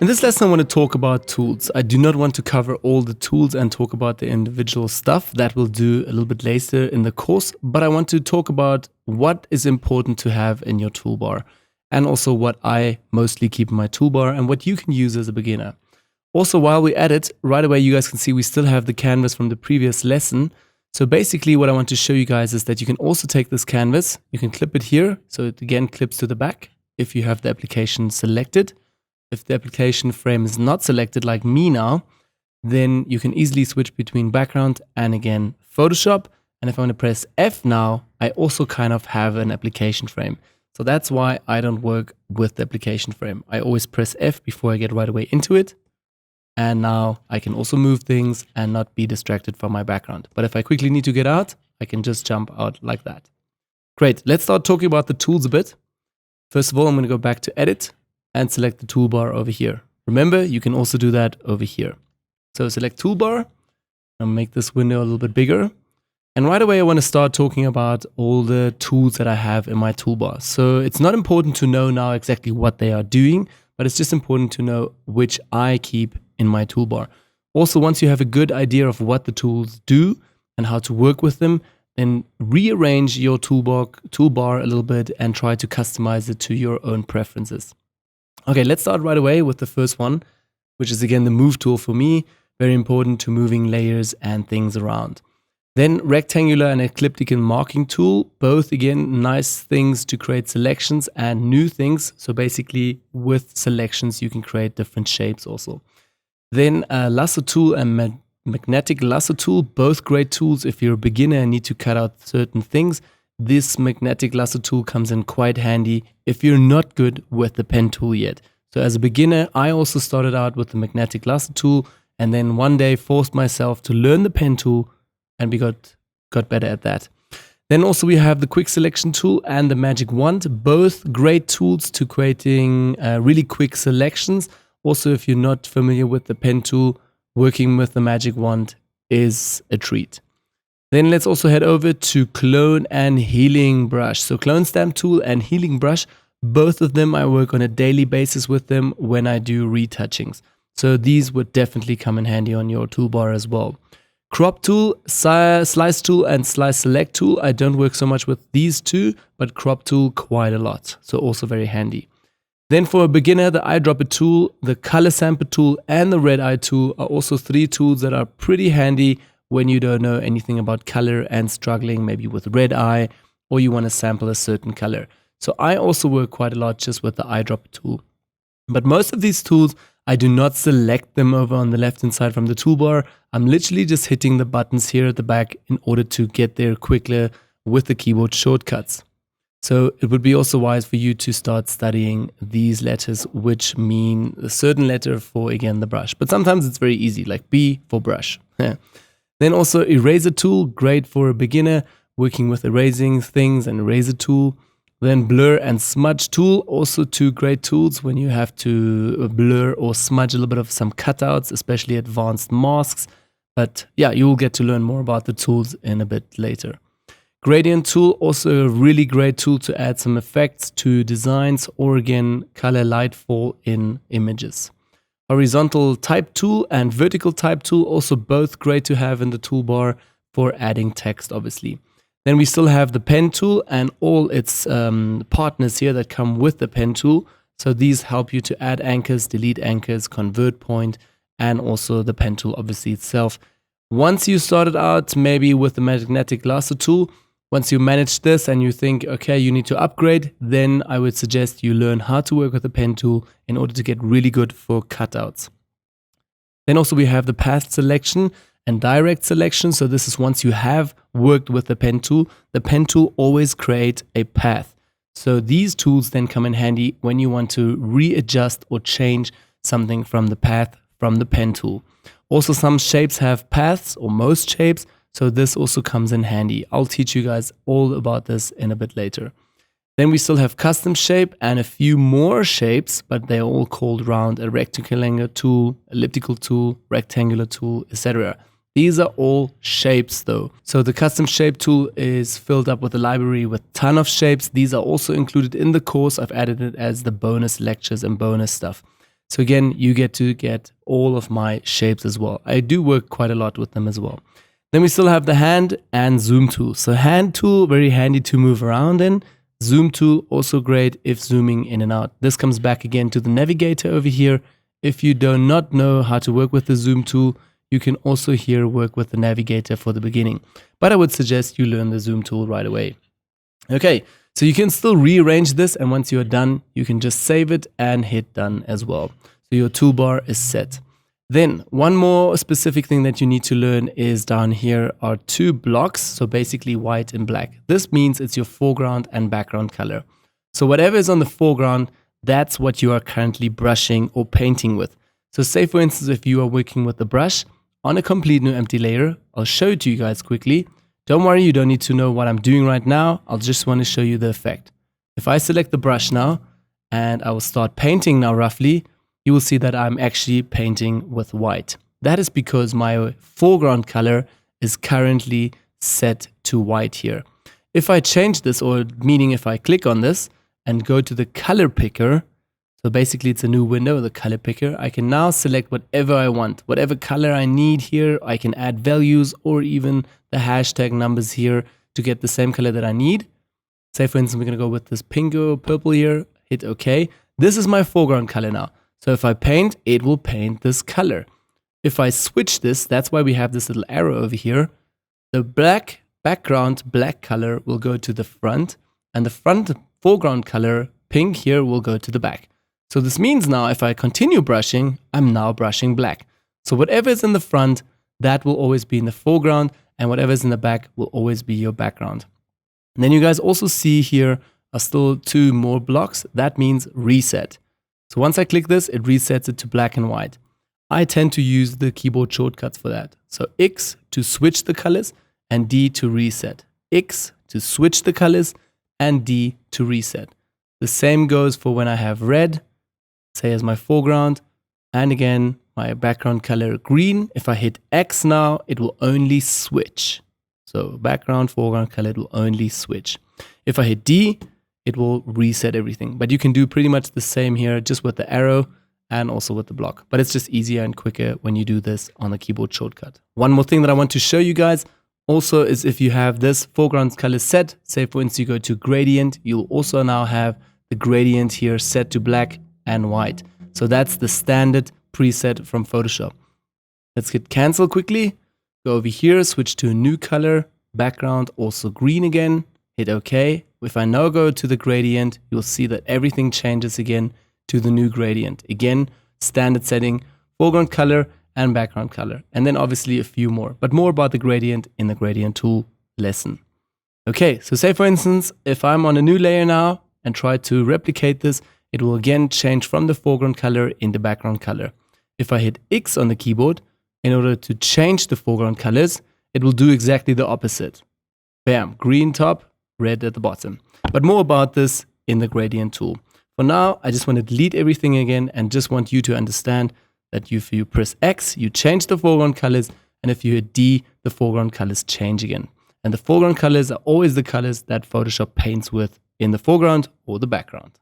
In this lesson, I want to talk about tools. I do not want to cover all the tools and talk about the individual stuff. That we'll do a little bit later in the course, but I want to talk about what is important to have in your toolbar and also what I mostly keep in my toolbar and what you can use as a beginner. Also, while we're at it, right away you guys can see we still have the canvas from the previous lesson. So basically what I want to show you guys is that you can also take this canvas, you can clip it here, so it again clips to the back if you have the application selected. If the application frame is not selected like me now, then you can easily switch between background and again Photoshop. And if I want to press F now, I also kind of have an application frame. So that's why I don't work with the application frame. I always press F before I get right away into it. And now I can also move things and not be distracted from my background. But if I quickly need to get out, I can just jump out like that. Great, let's start talking about the tools a bit. First of all, I'm going to go back to Edit and select the toolbar over here. Remember, you can also do that over here. So select toolbar, and make this window a little bit bigger. And right away, I want to start talking about all the tools that I have in my toolbar. So it's not important to know now exactly what they are doing, but it's just important to know which I keep in my toolbar. Also, once you have a good idea of what the tools do and how to work with them, then rearrange your toolbar a little bit and try to customize it to your own preferences. Okay, let's start right away with the first one, which is again the move tool for me. Very important to moving layers and things around. Then rectangular and ecliptic marking tool, both again nice things to create selections and new things. So basically with selections you can create different shapes also. Then lasso tool and magnetic lasso tool, both great tools if you're a beginner and need to cut out certain things. This magnetic lasso tool comes in quite handy if you're not good with the pen tool yet. So as a beginner, I also started out with the magnetic lasso tool and then one day forced myself to learn the pen tool and we got better at that. Then also we have the quick selection tool and the magic wand, both great tools to creating really quick selections. Also, if you're not familiar with the pen tool, working with the magic wand is a treat. Then let's also head over to clone and healing brush. So clone stamp tool and healing brush, both of them I work on a daily basis with them when I do retouchings. So these would definitely come in handy on your toolbar as well. Crop tool, slice tool and slice select tool. I don't work so much with these two, but crop tool quite a lot. So also very handy. Then for a beginner, the eyedropper tool, the color sample tool and the red eye tool are also three tools that are pretty handy when you don't know anything about color and struggling maybe with red eye or you want to sample a certain color. So I also work quite a lot just with the eyedropper tool. But most of these tools, I do not select them over on the left hand side from the toolbar. I'm literally just hitting the buttons here at the back in order to get there quicker with the keyboard shortcuts. So it would be also wise for you to start studying these letters, which mean a certain letter for, again, the brush. But sometimes it's very easy, like B for brush. Then also eraser tool, great for a beginner, working with erasing things and eraser tool. Then blur and smudge tool, also two great tools when you have to blur or smudge a little bit of some cutouts, especially advanced masks. But yeah, you will get to learn more about the tools in a bit later. Gradient tool, also a really great tool to add some effects to designs or again, color light fall in images. Horizontal type tool and vertical type tool, also both great to have in the toolbar for adding text, obviously. Then we still have the pen tool and all its partners here that come with the pen tool. So these help you to add anchors, delete anchors, convert point, and also the pen tool obviously itself. Once you started out maybe with the magnetic lasso tool, once you manage this and you think, okay, you need to upgrade, then I would suggest you learn how to work with the pen tool in order to get really good for cutouts. Then also we have the path selection and direct selection. So this is once you have worked with the pen tool always creates a path. So these tools then come in handy when you want to readjust or change something from the path from the pen tool. Also some shapes have paths, or most shapes. So this also comes in handy. I'll teach you guys all about this in a bit later. Then we still have custom shape and a few more shapes, but they're all called round, a rectangular tool, elliptical tool, rectangular tool, etc. These are all shapes though. So the custom shape tool is filled up with a library with a ton of shapes. These are also included in the course. I've added it as the bonus lectures and bonus stuff. So again, you get to get all of my shapes as well. I do work quite a lot with them as well. Then we still have the hand and zoom tool. So hand tool, very handy to move around in. Zoom tool, also great if zooming in and out. This comes back again to the navigator over here. If you do not know how to work with the zoom tool, you can also here work with the navigator for the beginning. But I would suggest you learn the zoom tool right away. Okay, so you can still rearrange this, and once you are done, you can just save it and hit done as well. So your toolbar is set. Then one more specific thing that you need to learn is down here are two blocks. So basically white and black. This means it's your foreground and background color. So whatever is on the foreground, that's what you are currently brushing or painting with. So say for instance, if you are working with the brush on a complete new empty layer, I'll show it to you guys quickly. Don't worry, you don't need to know what I'm doing right now. I'll just want to show you the effect. If I select the brush now and I will start painting now roughly, you will see that I'm actually painting with white. That is because my foreground color is currently set to white here. If I change this, or meaning if I click on this and go to the color picker, so basically it's a new window, the color picker, I can now select whatever I want, whatever color I need here. I can add values or even the hashtag numbers here to get the same color that I need. Say for instance, we're gonna go with this pink or purple here, hit OK. This is my foreground color now. So if I paint, it will paint this color. If I switch this, that's why we have this little arrow over here. The black background, black color will go to the front, and the front foreground color, pink here, will go to the back. So this means now if I continue brushing, I'm now brushing black. So whatever is in the front, that will always be in the foreground, and whatever is in the back will always be your background. And then you guys also see here are still two more blocks. That means reset. So once I click this, it resets it to black and white. I tend to use the keyboard shortcuts for that. So X to switch the colors and D to reset. X to switch the colors and D to reset. The same goes for when I have red, say as my foreground, and again, my background color green. If I hit X now, it will only switch. So background, foreground color, it will only switch. If I hit D, it will reset everything. But you can do pretty much the same here, just with the arrow and also with the block. But it's just easier and quicker when you do this on the keyboard shortcut. One more thing that I want to show you guys also is if you have this foreground color set, say for instance you go to gradient, you'll also now have the gradient here set to black and white. So that's the standard preset from Photoshop. Let's hit cancel quickly. Go over here, switch to a new color, background also green again, hit OK. If I now go to the gradient, you'll see that everything changes again to the new gradient. Again, standard setting, foreground color and background color. And then obviously a few more, but more about the gradient in the gradient tool lesson. Okay, so say for instance, if I'm on a new layer now and try to replicate this, it will again change from the foreground color into background color. If I hit X on the keyboard, in order to change the foreground colors, it will do exactly the opposite. Bam, green top, red at the bottom. But more about this in the gradient tool. For now, I just want to delete everything again and just want you to understand that if you press X, you change the foreground colors, and if you hit D, the foreground colors change again. And the foreground colors are always the colors that Photoshop paints with in the foreground or the background.